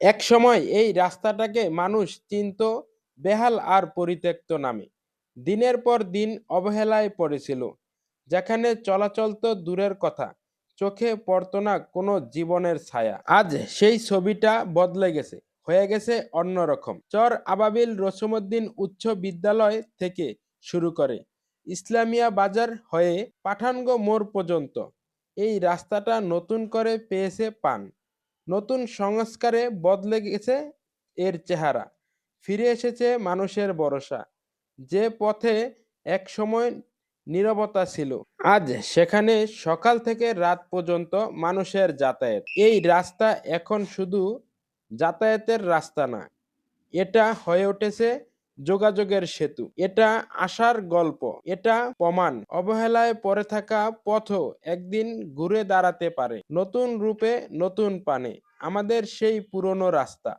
একসময় এই রাস্তাটাকে মানুষ চিনত বেহাল আর পরিত্যক্ত নামে। দিনের পর দিন অবহেলায় পড়েছিল। যেখানে চলাচল তো দূরের কথা, চোখে পড়তো না কোনো জীবনের ছায়া। আজ সেই ছবিটা বদলে গেছে, হয়ে গেছে অন্যরকম। চর আবাবিল রসমুদ্দিন উচ্চ বিদ্যালয় থেকে শুরু করে ইসলামিয়া বাজার হয়ে পাঠানগো মোড় পর্যন্ত এই রাস্তাটা নতুন করে পেয়েছে পান। নতুন সংস্কারে বদলে গেছে এর চেহারা। ফিরে এসেছে মানুষের ভরসা। যে পথে একসময় নীরবতা ছিল, আজ সেখানে সকাল থেকে রাত পর্যন্ত মানুষের যাতায়াত। এই রাস্তা এখন শুধু যাতায়াতের রাস্তা না, এটা হয়ে উঠেছে যোগাযোগের সেতু। এটা আশার গল্প। এটা প্রমাণ অবহেলায় পড়ে থাকা পথও একদিন ঘুরে দাঁড়াতে পারে নতুন রূপে, নতুন পানে। আমাদের সেই পুরনো রাস্তা।